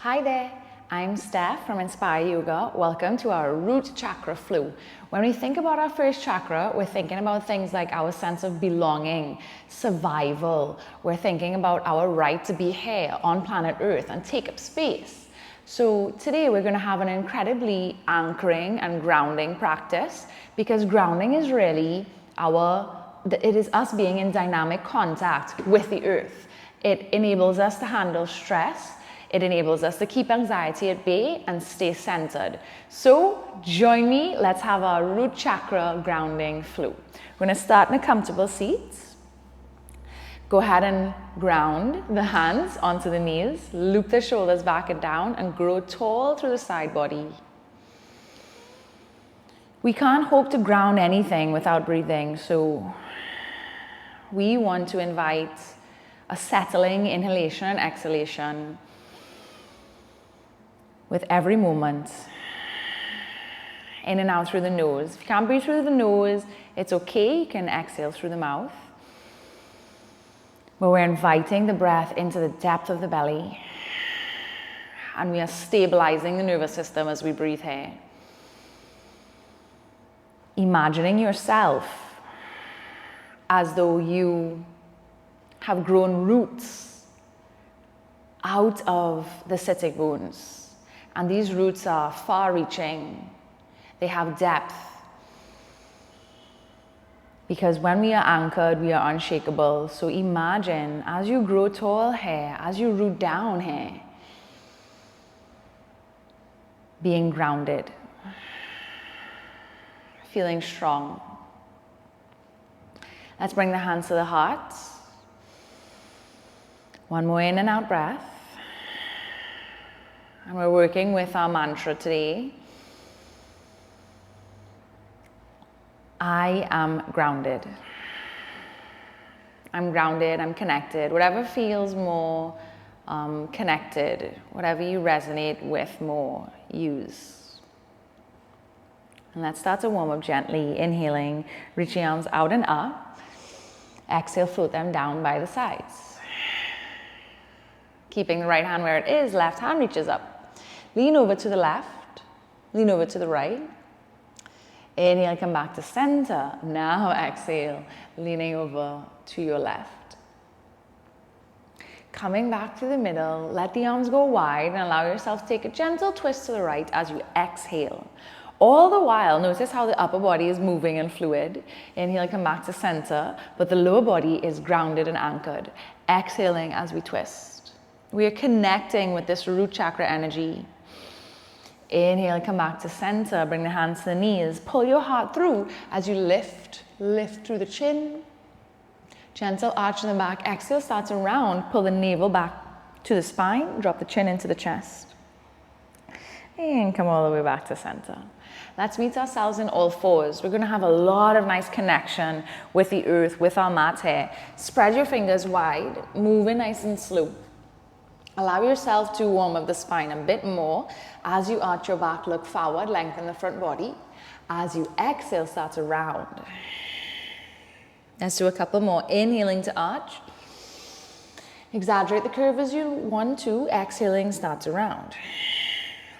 Hi there, I'm Steph from Inspire Yoga. Welcome to our Root Chakra flow. When we think about our first chakra, we're thinking about things like our sense of belonging, survival. We're thinking about our right to be here on planet Earth and take up space. So today we're going to have an incredibly anchoring and grounding practice, because grounding is really it is us being in dynamic contact with the earth. It enables us to handle stress. It enables us to keep anxiety at bay and stay centered. So join me, let's have our root chakra grounding flow. We're going to start in a comfortable seat. Go ahead and ground the hands onto the knees, loop the shoulders back and down, and grow tall through the side body. We can't hope to ground anything without breathing, so we want to invite a settling inhalation and exhalation with every moment. In and out through the nose. If you can't breathe through the nose, it's okay, you can exhale through the mouth. But we're inviting the breath into the depth of the belly, and we are stabilizing the nervous system as we breathe here. Imagining yourself as though you have grown roots out of the sitting bones. And these roots are far-reaching. They have depth. Because when we are anchored, we are unshakable. So imagine as you grow tall here, as you root down here, being grounded, feeling strong. Let's bring the hands to the heart. One more in and out breath. And we're working with our mantra today. I am grounded. I'm grounded, I'm connected. Whatever feels more connected, whatever you resonate with more, use. And let's start to warm up gently, inhaling, reaching arms out and up. Exhale, float them down by the sides. Keeping the right hand where it is, left hand reaches up. Lean over to the left, lean over to the right. Inhale, come back to center. Now exhale, leaning over to your left. Coming back to the middle, let the arms go wide and allow yourself to take a gentle twist to the right as you exhale. All the while, notice how the upper body is moving and fluid. Inhale, come back to center, but the lower body is grounded and anchored. Exhaling as we twist. We are connecting with this root chakra energy. Inhale, come back to center, bring the hands to the knees, pull your heart through as you lift through the chin. Gentle arch in the back, exhale, start to round, pull the navel back to the spine, drop the chin into the chest. And come all the way back to center. Let's meet ourselves in all fours. We're gonna have a lot of nice connection with the earth, with our mat here. Spread your fingers wide, moving nice and slow. Allow yourself to warm up the spine a bit more. As you arch your back, look forward, lengthen the front body. As you exhale, start to round. Let's do a couple more. Inhaling to arch. Exaggerate the curve as you want to. Exhaling, start to round.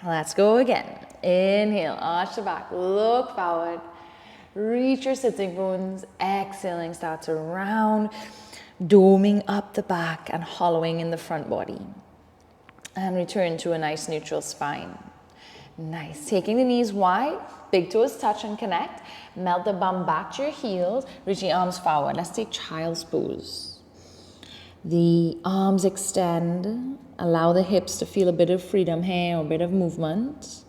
Let's go again. Inhale, arch the back, look forward. Reach your sitting bones. Exhaling, start to round. Doming up the back and hollowing in the front body. And return to a nice neutral spine. Nice. Taking the knees wide, big toes touch and connect. Melt the bum back to your heels, reaching arms forward. Let's take child's pose. The arms extend. Allow the hips to feel a bit of freedom here, or a bit of movement.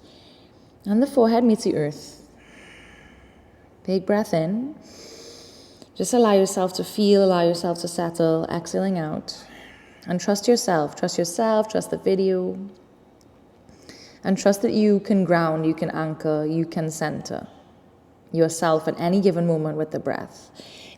And the forehead meets the earth. Big breath in. Just allow yourself to feel, allow yourself to settle, exhaling out. And trust yourself, trust the video. And trust that you can ground, you can anchor, you can center yourself at any given moment with the breath.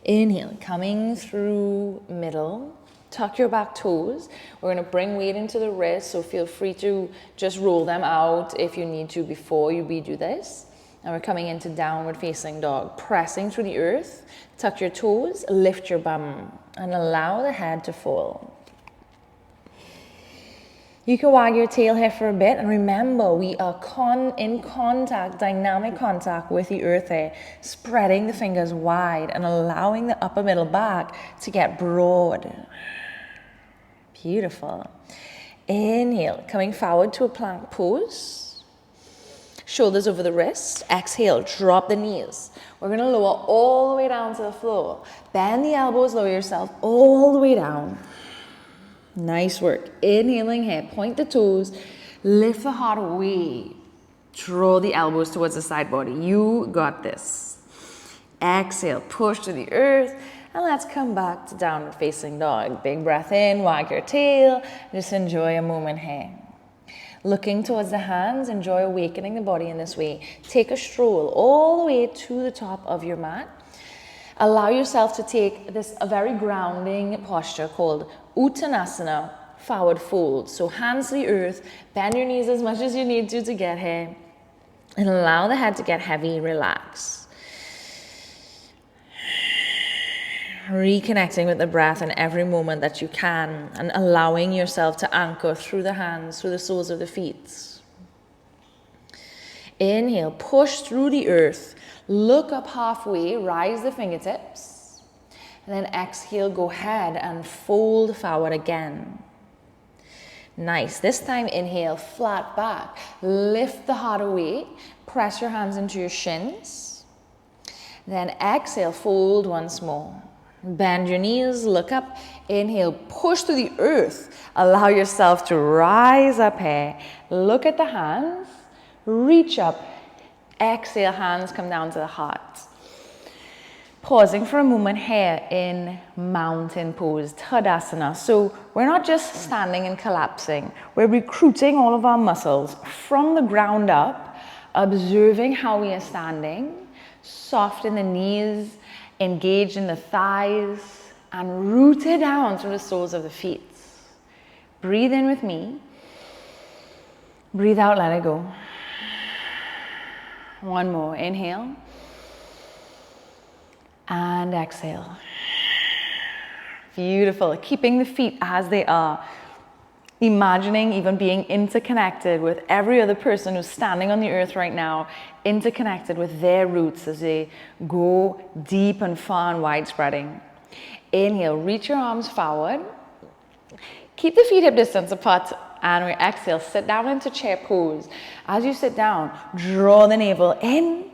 Inhale, coming through middle. Tuck your back toes. We're going to bring weight into the wrists, so feel free to just roll them out if you need to before you redo this. And we're coming into downward facing dog, pressing through the earth. Tuck your toes, lift your bum, and allow the head to fall. You can wag your tail here for a bit, and remember, we are in contact, dynamic contact with the earth here, spreading the fingers wide and allowing the upper middle back to get broad. Beautiful. Inhale, coming forward to a plank pose. Shoulders over the wrists. Exhale, drop the knees. We're going to lower all the way down to the floor. Bend the elbows, lower yourself all the way down. Nice work. Inhaling here, point the toes, lift the heart away. Draw the elbows towards the side body. You got this. Exhale, push to the earth. And let's come back to downward facing dog. Big breath in, wag your tail. Just enjoy a moment here. Looking towards the hands, enjoy awakening the body in this way. Take a stroll all the way to the top of your mat. Allow yourself to take a very grounding posture called Uttanasana, forward fold. So hands to the earth, bend your knees as much as you need to get here. And allow the head to get heavy, relax. Reconnecting with the breath in every moment that you can, and allowing yourself to anchor through the hands, through the soles of the feet. Inhale, push through the earth, look up halfway, rise the fingertips, and then exhale, go ahead and fold forward again. Nice. This time, inhale, flat back, lift the heart away, press your hands into your shins, then exhale, fold once more. Bend your knees, look up, inhale, push to the earth. Allow yourself to rise up here. Look at the hands, reach up, exhale, hands come down to the heart. Pausing for a moment here in mountain pose, Tadasana. So we're not just standing and collapsing, we're recruiting all of our muscles from the ground up, observing how we are standing, soft in the knees, engage in the thighs, and root it down through the soles of the feet. Breathe in with me. Breathe out, let it go. One more. Inhale. And exhale. Beautiful. Keeping the feet as they are. Imagining even being interconnected with every other person who's standing on the earth right now, interconnected with their roots as they go deep and far and widespreading. Inhale, reach your arms forward. Keep the feet hip distance apart, and we exhale, sit down into chair pose. As you sit down, draw the navel in,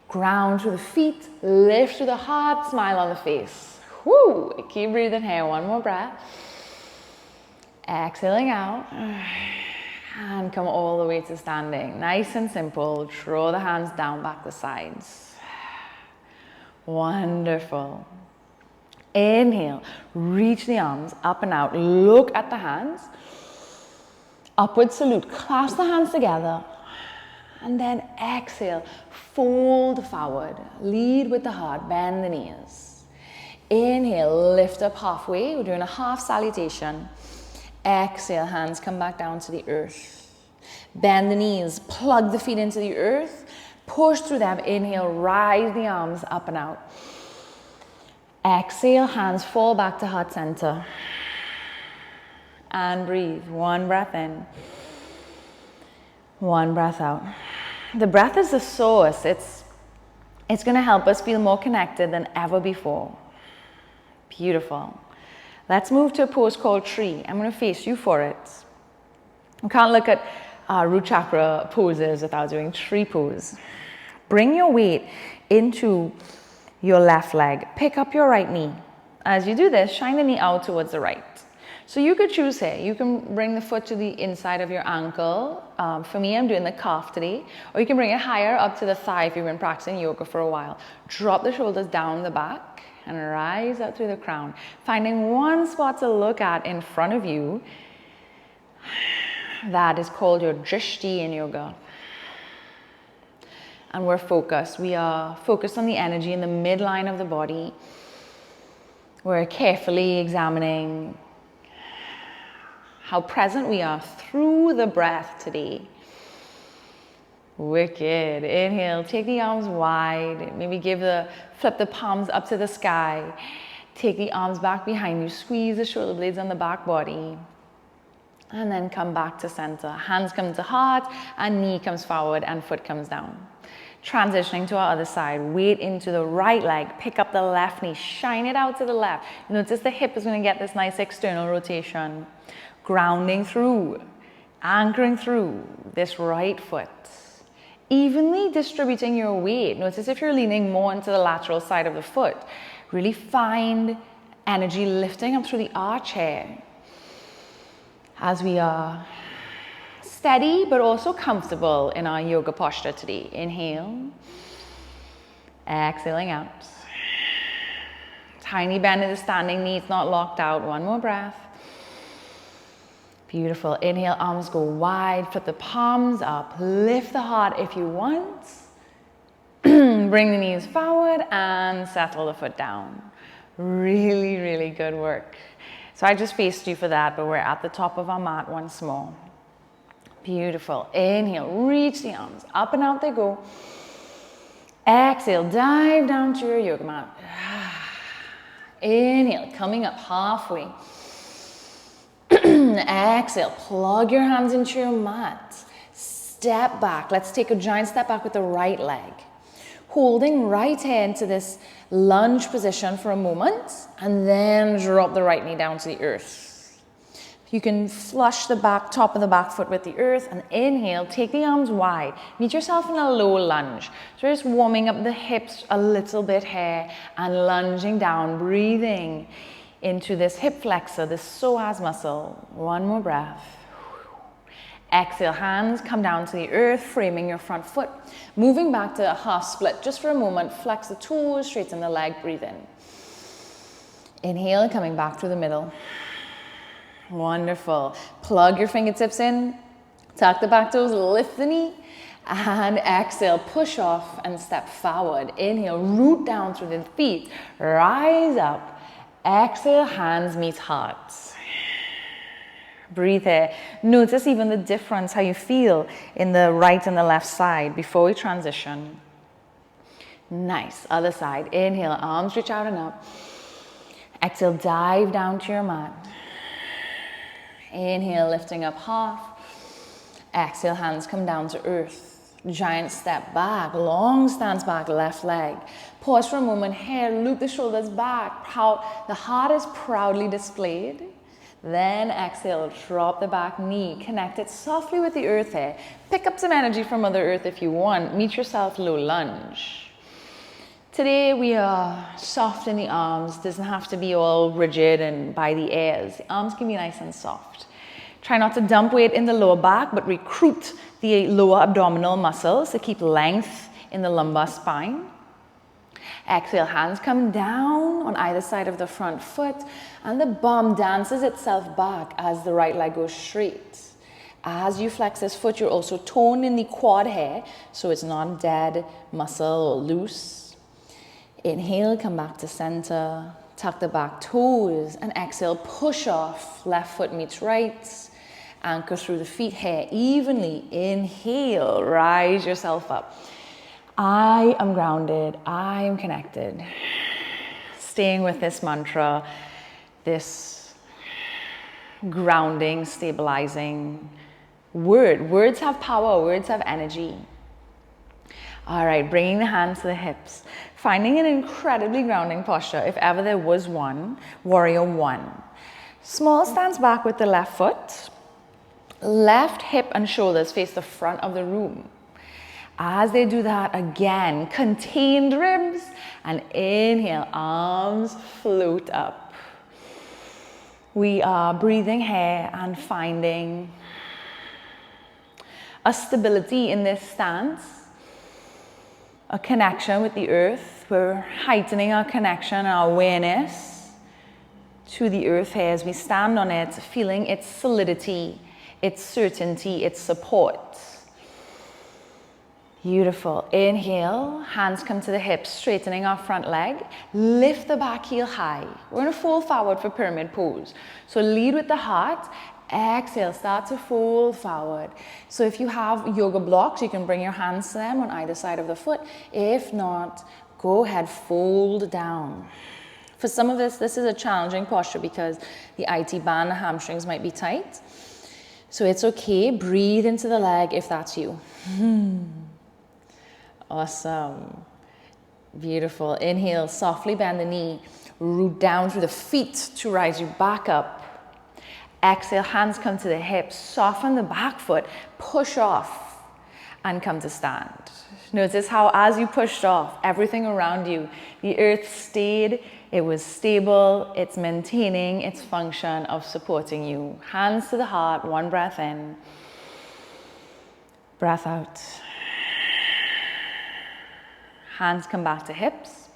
ground through the feet, lift through the heart, smile on the face. Woo! Keep breathing here, one more breath. Exhaling out, and come all the way to standing. Nice and simple. Draw the hands down, back the sides. Wonderful. Inhale, reach the arms up and out. Look at the hands. Upward salute, clasp the hands together. And then exhale, fold forward. Lead with the heart, bend the knees. Inhale, lift up halfway. We're doing a half salutation. Exhale, hands come back down to the earth. Bend the knees, plug the feet into the earth, push through them. Inhale, rise the arms up and out. Exhale, hands fall back to heart center. And breathe. One breath in. One breath out. The breath is the source. It's going to help us feel more connected than ever before. Beautiful. Let's move to a pose called tree. I'm going to face you for it. We can't look at root chakra poses without doing tree pose. Bring your weight into your left leg. Pick up your right knee. As you do this, shine the knee out towards the right. So you could choose here. You can bring the foot to the inside of your ankle. For me, I'm doing the calf today. Or you can bring it higher up to the thigh if you've been practicing yoga for a while. Drop the shoulders down the back and rise up through the crown. Finding one spot to look at in front of you. That is called your drishti in yoga. And we're focused. We are focused on the energy in the midline of the body. We're carefully examining how present we are through the breath today. Wicked. Inhale, take the arms wide. Maybe flip the palms up to the sky. Take the arms back behind you. Squeeze the shoulder blades on the back body. And then come back to center. Hands come to heart, and knee comes forward, and foot comes down. Transitioning to our other side, weight into the right leg, pick up the left knee, shine it out to the left. Notice the hip is going to get this nice external rotation. Grounding through, anchoring through this right foot. Evenly distributing your weight. Notice if you're leaning more into the lateral side of the foot. Really find energy lifting up through the arch here. As we are steady but also comfortable in our yoga posture today. Inhale. Exhaling out. Tiny bend in the standing knee, it's not locked out. One more breath. Beautiful. Inhale, arms go wide, flip the palms up, lift the heart if you want. Bring the knees forward and settle the foot down. Really, really good work. So I just faced you for that, but we're at the top of our mat once more. Beautiful. Inhale, reach the arms, up and out they go. Exhale, dive down to your yoga mat. Inhale, coming up halfway. Exhale, plug your hands into your mat. Step back. Let's take a giant step back with the right leg. Holding right hand to this lunge position for a moment, and then drop the right knee down to the earth. You can flush the top of the back foot with the earth, and inhale, take the arms wide. Meet yourself in a low lunge. So just warming up the hips a little bit here, and lunging down, breathing into this hip flexor, this psoas muscle. One more breath. Exhale, hands come down to the earth, framing your front foot. Moving back to a half split, just for a moment, flex the toes, straighten the leg, breathe in. Inhale, coming back through the middle. Wonderful. Plug your fingertips in, tuck the back toes, lift the knee, and exhale, push off and step forward. Inhale, root down through the feet, rise up. Exhale, hands meet heart. Breathe here. Notice even the difference, how you feel in the right and the left side before we transition. Nice. Other side. Inhale, arms reach out and up. Exhale, dive down to your mat. Inhale, lifting up half. Exhale, hands come down to earth. Giant step back, long stance back, left leg. Pause for a moment here, loop the shoulders back. The heart is proudly displayed. Then exhale, drop the back knee, connect it softly with the earth here. Pick up some energy from Mother Earth if you want. Meet yourself low lunge. Today we are soft in the arms. Doesn't have to be all rigid and by the ears. The arms can be nice and soft. Try not to dump weight in the lower back, but recruit the lower abdominal muscles to keep length in the lumbar spine. Exhale, hands come down on either side of the front foot, and the bum dances itself back as the right leg goes straight. As you flex this foot, you're also toned in the quad here, so it's not dead muscle or loose. Inhale, come back to center, tuck the back toes, and exhale, push off. Left foot meets right. Anchor through the feet here evenly. Inhale, rise yourself up. I am grounded, I am connected. Staying with this mantra, this grounding, stabilizing word. Words have power, words have energy. All right, bringing the hands to the hips. Finding an incredibly grounding posture, if ever there was one, warrior one. Small stance back with the left foot. Left hip and shoulders face the front of the room. As they do that, again, contained ribs, and inhale, arms float up. We are breathing here and finding a stability in this stance, a connection with the earth. We're heightening our connection, our awareness to the earth here as we stand on it, feeling its solidity, its certainty, its support. Beautiful. Inhale, hands come to the hips, straightening our front leg. Lift the back heel high. We're going to fold forward for pyramid pose. So lead with the heart. Exhale, start to fold forward. So if you have yoga blocks, you can bring your hands to them on either side of the foot. If not, go ahead, fold down. For some of this is a challenging posture because the IT band, the hamstrings might be tight. So it's okay, breathe into the leg if that's you. Awesome. Beautiful. Inhale, softly bend the knee, root down through the feet to rise you back up. Exhale, hands come to the hips, soften the back foot, push off and come to stand. Notice how as you pushed off, everything around you, the earth stayed, it was stable, it's maintaining its function of supporting you. Hands to the heart, one breath in, breath out. Hands come back to hips.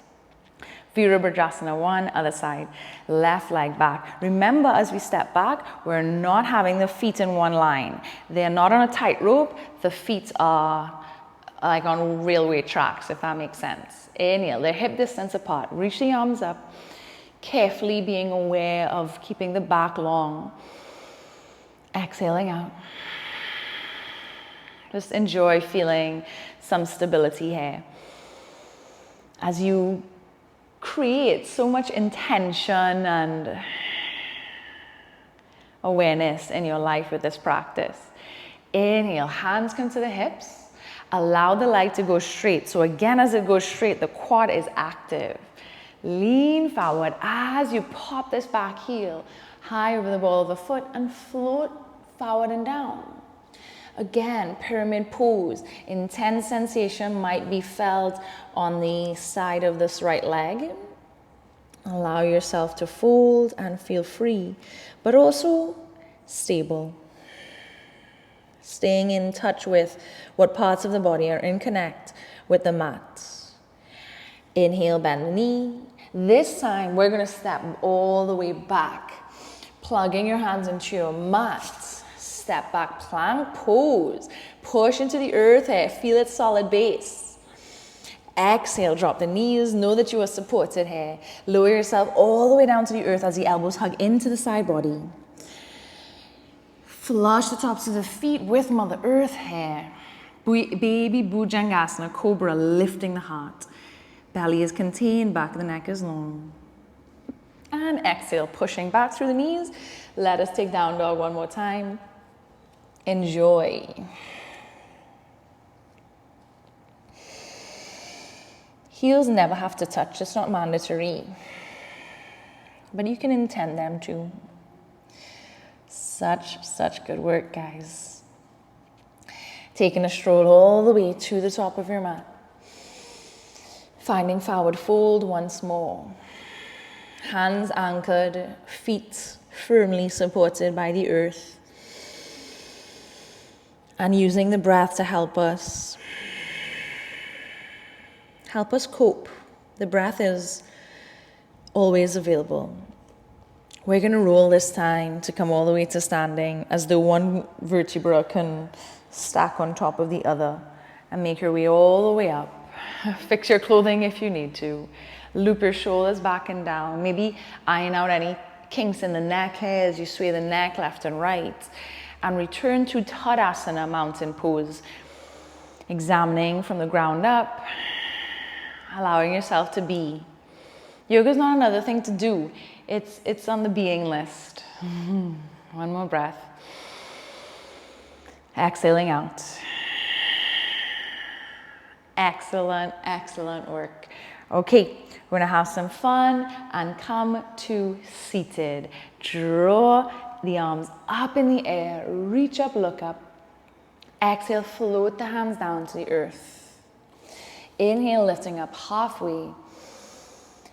Virabhadrasana 1, other side. Left leg back. Remember, as we step back, we're not having the feet in one line. They're not on a tightrope. The feet are like on railway tracks, if that makes sense. Inhale, they're hip distance apart. Reach the arms up. Carefully being aware of keeping the back long. Exhaling out. Just enjoy feeling some stability here. As you create so much intention and awareness in your life with this practice. Inhale, hands come to the hips. Allow the leg to go straight. So again, as it goes straight, the quad is active. Lean forward as you pop this back heel high over the ball of the foot and float forward and down. Again, pyramid pose. Intense sensation might be felt on the side of this right leg. Allow yourself to fold and feel free, but also stable. Staying in touch with what parts of the body are in connect with the mat. Inhale, bend the knee. This time, we're going to step all the way back, plugging your hands into your mat. Step back, plank pose. Push into the earth here. Feel its solid base. Exhale, drop the knees. Know that you are supported here. Lower yourself all the way down to the earth as the elbows hug into the side body. Flush the tops of the feet with Mother Earth here. Baby Bhujangasana, Cobra, lifting the heart. Belly is contained, back of the neck is long. And exhale, pushing back through the knees. Let us take down dog one more time. Enjoy. Heels never have to touch, it's not mandatory. But you can intend them to. Such good work, guys. Taking a stroll all the way to the top of your mat. Finding forward fold once more. Hands anchored, feet firmly supported by the earth. And using the breath to help us cope. The breath is always available. We're going to roll this time to come all the way to standing as though one vertebra can stack on top of the other and make your way all the way up. Fix your clothing if you need to. Loop your shoulders back and down. Maybe iron out any kinks in the neck here as you sway the neck left and right. And return to Tadasana, mountain pose. Examining from the ground up, allowing yourself to be. Yoga is not another thing to do. It's on the being list. One more breath. Exhaling out. Excellent, excellent work. Okay, we're gonna have some fun and come to seated. Draw the arms up in the air, reach up, look up. Exhale, float the hands down to the earth. Inhale, lifting up halfway.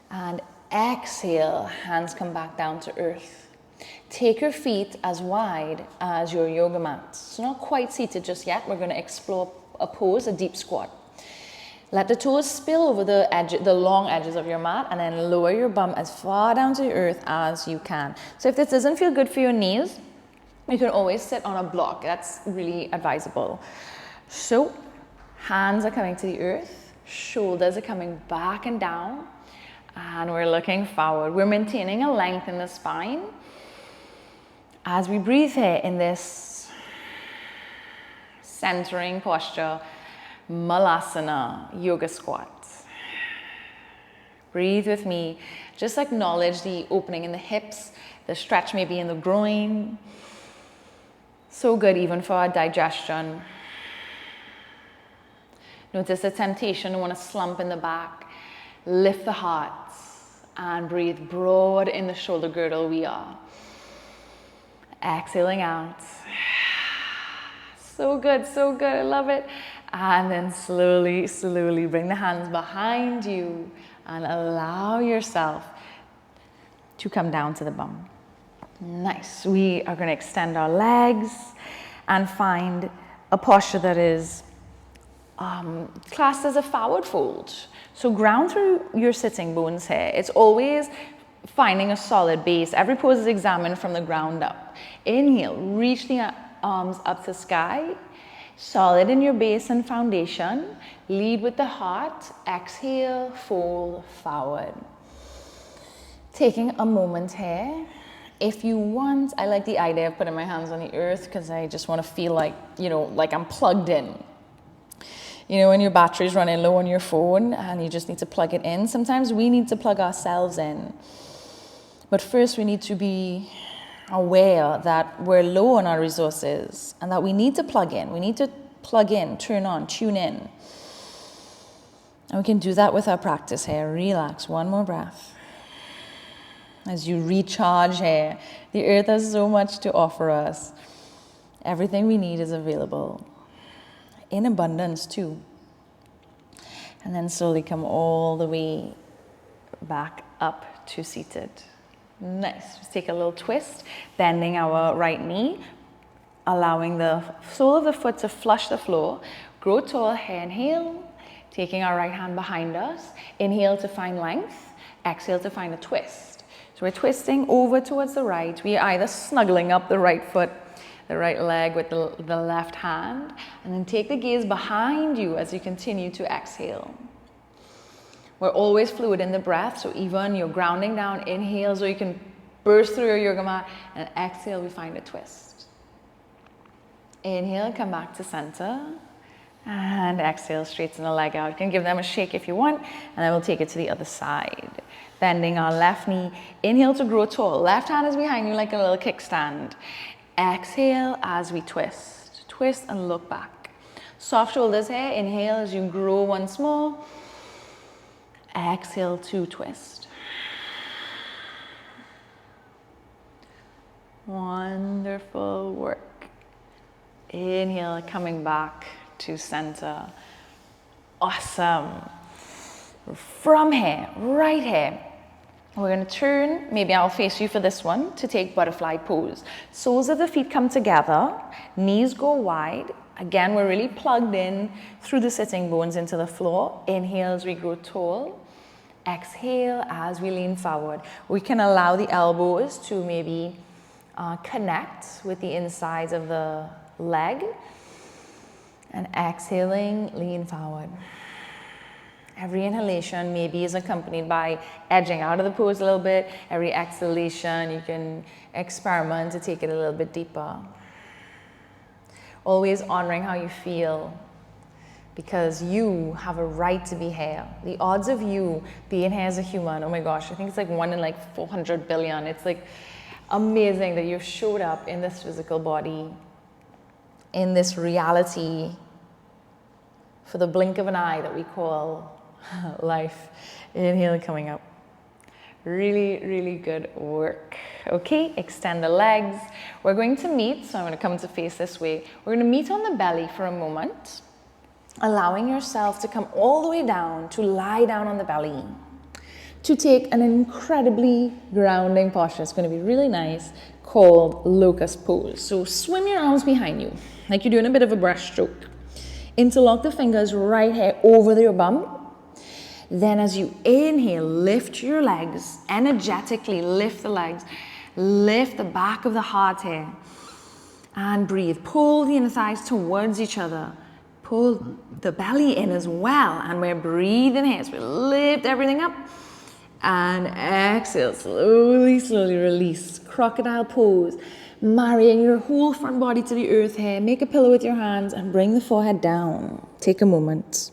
And exhale, hands come back down to earth. Take your feet as wide as your yoga mat. So not quite seated just yet. We're going to explore a pose, a deep squat. Let the toes spill over the long edges of your mat and then lower your bum as far down to the earth as you can. So if this doesn't feel good for your knees, you can always sit on a block. That's really advisable. So hands are coming to the earth, shoulders are coming back and down, and we're looking forward. We're maintaining a length in the spine as we breathe here in this centering posture. Malasana, yoga squat. Breathe with me. Just acknowledge the opening in the hips. The stretch may be in the groin. So good even for our digestion. Notice the temptation to want to slump in the back. Lift the heart and breathe broad in the shoulder girdle we are. Exhaling out. So good, I love it. And then slowly, slowly bring the hands behind you and allow yourself to come down to the bum. Nice. We are going to extend our legs and find a posture that is classed as a forward fold. So ground through your sitting bones here. It's always finding a solid base. Every pose is examined from the ground up. Inhale, reach the arms up to sky. Solid in your base and foundation. Lead with the heart. Exhale, fold forward. Taking a moment here. If you want, I like the idea of putting my hands on the earth because I just want to feel like, like I'm plugged in. When your battery's running low on your phone and you just need to plug it in, sometimes we need to plug ourselves in. But first we need to be aware that we're low on our resources and that we need to plug in. We need to plug in, turn on, tune in. And we can do that with our practice here. Relax, one more breath. As you recharge here, the earth has so much to offer us. Everything we need is available. In abundance too. And then slowly come all the way back up to seated. Nice. Just take a little twist, bending our right knee, allowing the sole of the foot to flush the floor. Grow tall, inhale, taking our right hand behind us. Inhale to find length, exhale to find a twist. So we're twisting over towards the right. We are either snuggling up the right foot, the right leg with the left hand, and then take the gaze behind you as you continue to exhale. We're always fluid in the breath, so even you're grounding down, inhale so you can burst through your yoga mat, and exhale, we find a twist. Inhale, come back to center, and exhale, straighten the leg out. You can give them a shake if you want, and then we'll take it to the other side. Bending our left knee, inhale to grow tall. Left hand is behind you like a little kickstand. Exhale as we twist. Twist and look back. Soft shoulders here. Inhale as you grow once more. Exhale to twist. Wonderful work. Inhale, coming back to center. Awesome. From here, right here, we're going to turn, maybe I'll face you for this one, to take butterfly pose. Soles of the feet come together, knees go wide. Again, we're really plugged in through the sitting bones into the floor. Inhale as we grow tall. Exhale as we lean forward. We can allow the elbows to maybe connect with the insides of the leg. And exhaling, lean forward. Every inhalation maybe is accompanied by edging out of the pose a little bit. Every exhalation, you can experiment to take it a little bit deeper. Always honoring how you feel, because you have a right to be here. The odds of you being here as a human, oh my gosh, I think it's like 1 in 400 billion. It's like amazing that you've showed up in this physical body, in this reality, for the blink of an eye that we call life. Inhale, coming up. Really, really good work. Okay, extend the legs. We're going to meet, so I'm going to come to face this way. We're going to meet on the belly for a moment, allowing yourself to come all the way down, to lie down on the belly, to take an incredibly grounding posture. It's going to be really nice, called locust pose. So swim your arms behind you, like you're doing a bit of a breaststroke. Interlock the fingers right here over your bum. Then as you inhale, lift your legs, energetically lift the legs, lift the back of the heart here, and breathe. Pull the inner thighs towards each other. Pull the belly in as well, and we're breathing here. So we lift everything up, and exhale, slowly, slowly release. Crocodile pose, marrying your whole front body to the earth here. Make a pillow with your hands and bring the forehead down. Take a moment.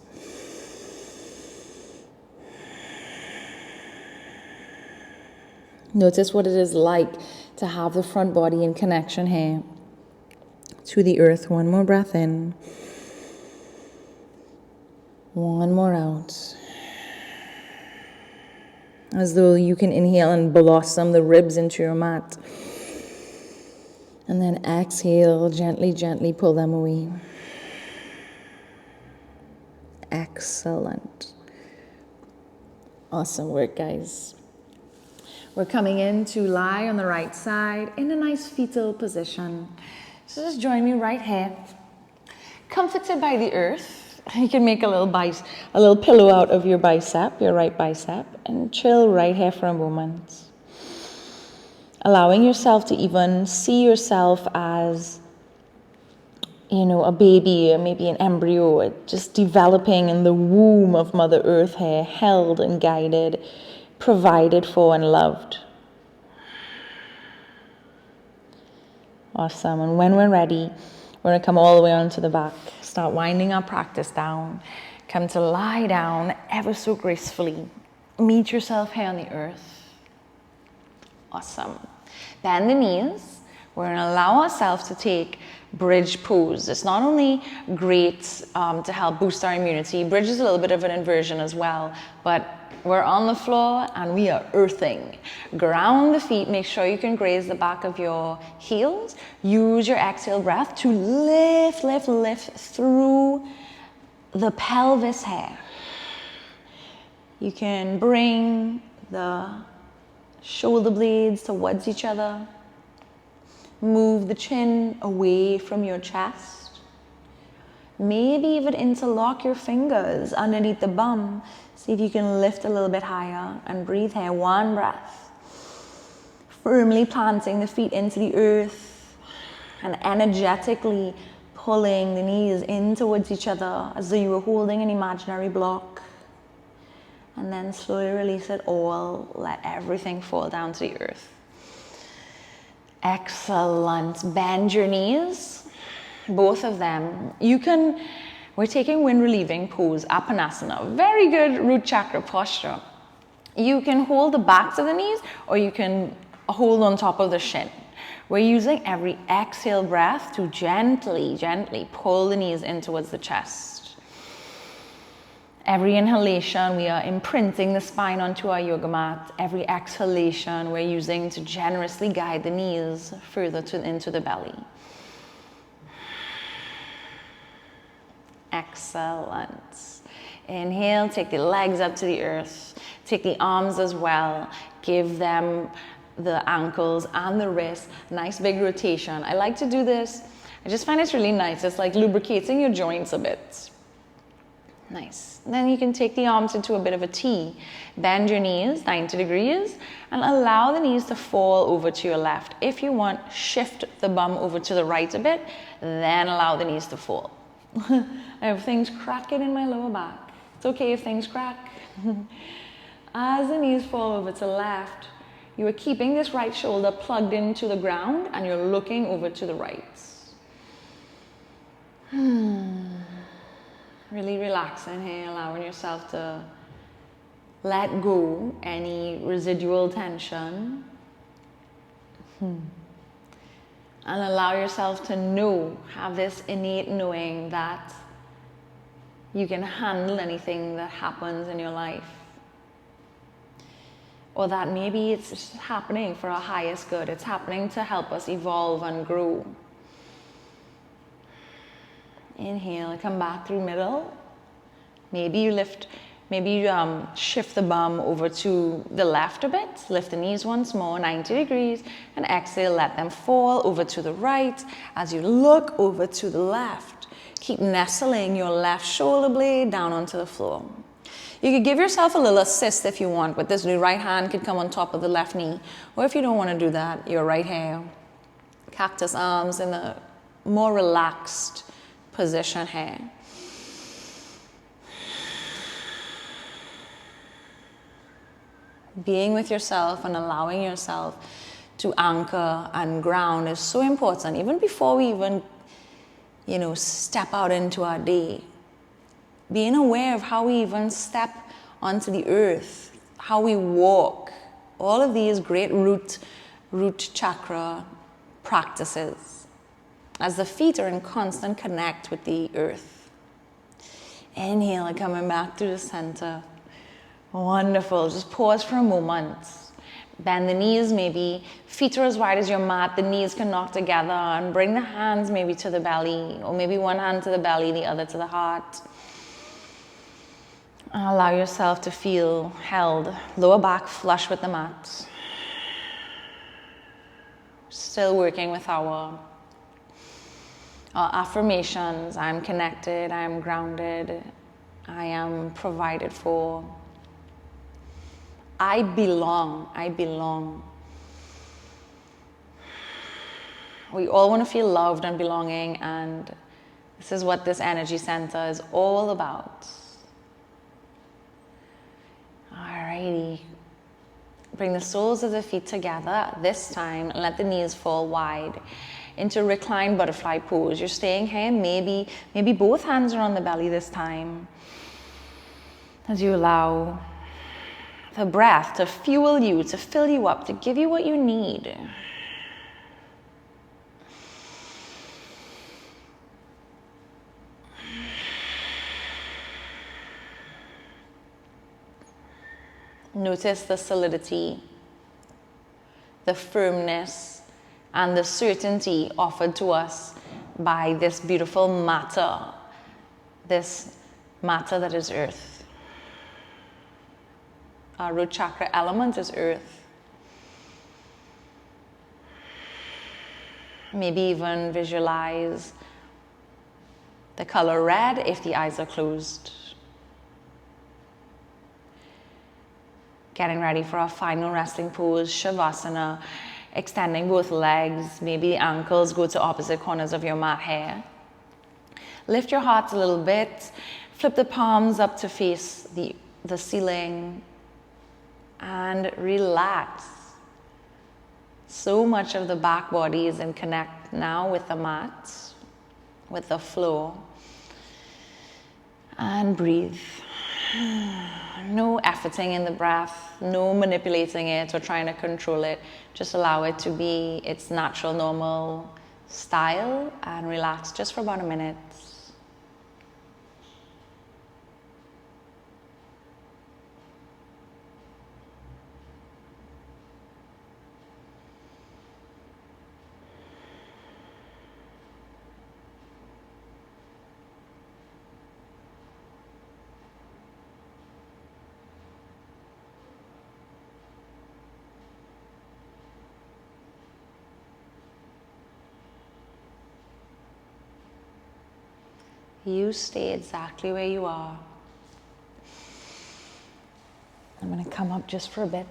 Notice what it is like to have the front body in connection here. to the earth. One more breath in. One more out. As though you can inhale and blossom the ribs into your mat. And then exhale, gently, gently pull them away. Excellent. Awesome work, guys. We're coming in to lie on the right side in a nice fetal position. So just join me right here. Comforted by the earth. You can make a little pillow out of your bicep, your right bicep, and chill right here for a moment. Allowing yourself to even see yourself as, a baby or maybe an embryo, just developing in the womb of Mother Earth here, held and guided, provided for and loved. Awesome. And when we're ready, we're going to come all the way onto the back. Start winding our practice down. Come to lie down ever so gracefully. Meet yourself here on the earth. Awesome. Bend the knees. We're going to allow ourselves to take bridge pose. It's not only great to help boost our immunity. Bridge is a little bit of an inversion as well, but we're on the floor and we are earthing. Ground the feet. Make sure you can graze the back of your heels. Use your exhale breath to lift, lift, lift through the pelvis here. You can bring the shoulder blades towards each other. Move the chin away from your chest. Maybe even interlock your fingers underneath the bum. See if you can lift a little bit higher and breathe here. One breath. Firmly planting the feet into the earth and energetically pulling the knees in towards each other as though you were holding an imaginary block. And then slowly release it all. Let everything fall down to the earth. Excellent. Bend your knees, both of them. We're taking wind relieving pose, Apanasana. Very good root chakra posture. You can hold the backs of the knees or you can hold on top of the shin. We're using every exhale breath to gently, gently pull the knees in towards the chest. Every inhalation, we are imprinting the spine onto our yoga mat. Every exhalation, we're using to generously guide the knees further into the belly. Excellent. Inhale, take the legs up to the earth. Take the arms as well. Give them the ankles and the wrists. Nice big rotation. I like to do this. I just find it's really nice. It's like lubricating your joints a bit. Nice. Then you can take the arms into a bit of a T. Bend your knees 90 degrees and allow the knees to fall over to your left. If you want, shift the bum over to the right a bit, then allow the knees to fall. I have things cracking in my lower back. It's okay if things crack. As the knees fall over to the left, you are keeping this right shoulder plugged into the ground and you're looking over to the right. Really relaxing here, allowing yourself to let go any residual tension. And allow yourself to have this innate knowing that you can handle anything that happens in your life. Or that maybe it's just happening for our highest good. It's happening to help us evolve and grow. Inhale, come back through middle. Maybe you shift the bum over to the left a bit. Lift the knees once more, 90 degrees. And exhale, let them fall over to the right. As you look over to the left, keep nestling your left shoulder blade down onto the floor. You could give yourself a little assist if you want, but this right hand could come on top of the left knee. Or if you don't want to do that, your right hand. Cactus arms in the more relaxed position here. Being with yourself and allowing yourself to anchor and ground is so important. Even before we even, step out into our day. Being aware of how we even step onto the earth, how we walk. All of these great root chakra practices. as the feet are in constant connect with the earth. Inhale and coming back to the center. Wonderful. Just pause for a moment. Bend the knees, maybe feet are as wide as your mat, the knees can knock together, and bring the hands maybe to the belly, or maybe one hand to the belly, the other to the heart. And allow yourself to feel held, lower back flush with the mat. Still working with our affirmations. I'm connected, I am grounded, I am provided for. I belong, I belong. We all want to feel loved and belonging, and this is what this energy center is all about. Alrighty. Bring the soles of the feet together this time and let the knees fall wide into reclined butterfly pose. You're staying here, maybe both hands are on the belly this time. As you allow the breath to fuel you, to fill you up, to give you what you need. Notice the solidity, the firmness, and the certainty offered to us by this beautiful matter, this matter that is earth. Our root chakra element is earth. Maybe even visualize the color red if the eyes are closed. Getting ready for our final resting pose, Shavasana, extending both legs, maybe the ankles go to opposite corners of your mat here. Lift your heart a little bit, flip the palms up to face the ceiling, and relax. So much of the back body is in connect now with the mat, with the floor. And breathe. No efforting in the breath, no manipulating it or trying to control it. Just allow it to be its natural, normal style and relax just for about a minute. You stay exactly where you are. I'm going to come up just for a bit.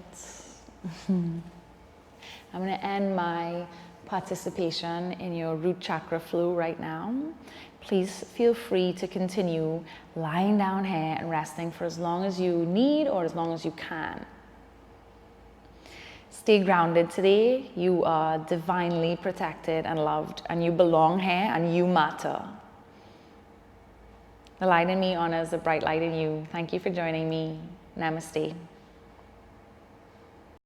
I'm going to end my participation in your root chakra flow right now. Please feel free to continue lying down here and resting for as long as you need or as long as you can. Stay grounded today. You are divinely protected and loved, and you belong here and you matter. The light in me honors the bright light in you. Thank you for joining me. Namaste.